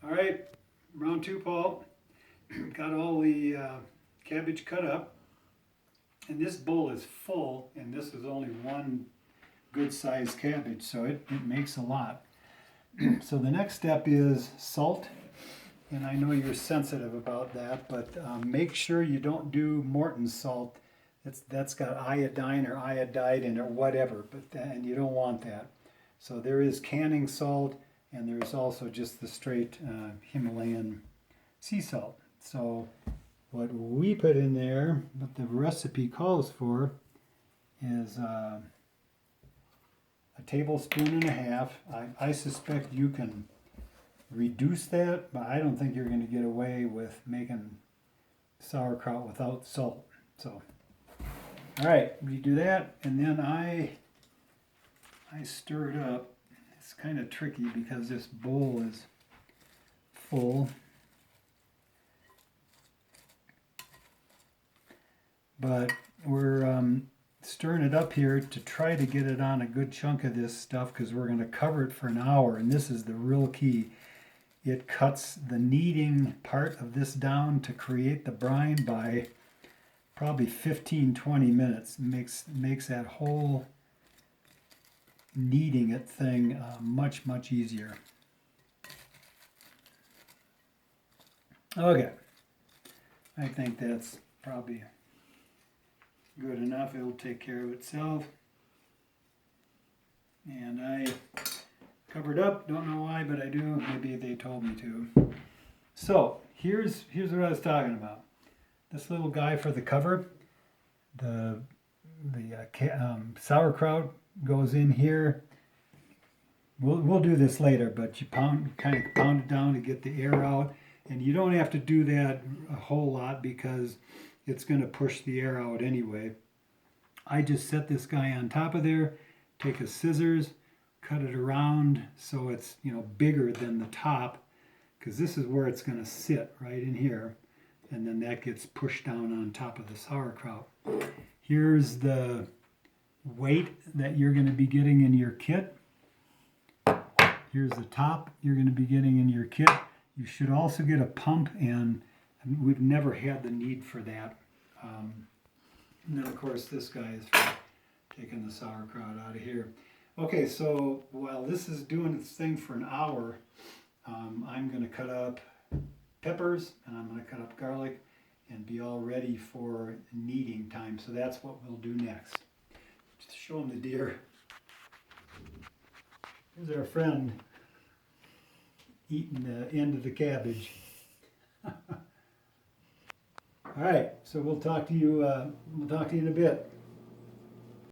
All right, round two, Paul. Got all the cabbage cut up. And this bowl is full, and this is only one good sized cabbage, so it makes a lot. So the next step is salt. And I know you're sensitive about that, but make sure you don't do Morton's salt. That's got iodine or iodide in it or whatever, and you don't want that. So there is canning salt, and there's also just the straight Himalayan sea salt. So what we put in there, what the recipe calls for, is a tablespoon and a half. I suspect you can reduce that, but I don't think you're going to get away with making sauerkraut without salt. So, all right, we do that, and then I stir it up. It's kind of tricky because this bowl is full. But we're stirring it up here to try to get it on a good chunk of this stuff because we're going to cover it for an hour, and this is the real key. It cuts the kneading part of this down to create the brine by probably 15-20 minutes. Makes that whole kneading it thing much easier. Okay, I think that's probably good enough. It'll take care of itself. And I covered up, don't know why, but I do. Maybe they told me to. So here's what I was talking about. This little guy for the cover, the sauerkraut goes in here. We'll do this later, but you kind of pound it down to get the air out, and you don't have to do that a whole lot because it's going to push the air out anyway. I just set this guy on top of there, take a scissors, cut it around so it's bigger than the top, because this is where it's going to sit, right in here, and then that gets pushed down on top of the sauerkraut. Here's the weight that you're going to be getting in your kit. Here's the top you're going to be getting in your kit. You should also get a pump, and we've never had the need for that. And then of course this guy is for taking the sauerkraut out of here. Okay, so while this is doing its thing for an hour, I'm going to cut up peppers and I'm going to cut up garlic and be all ready for kneading time. So that's what we'll do next. Just show them the deer. Here's our friend eating the end of the cabbage. All right, so we'll talk to you in a bit.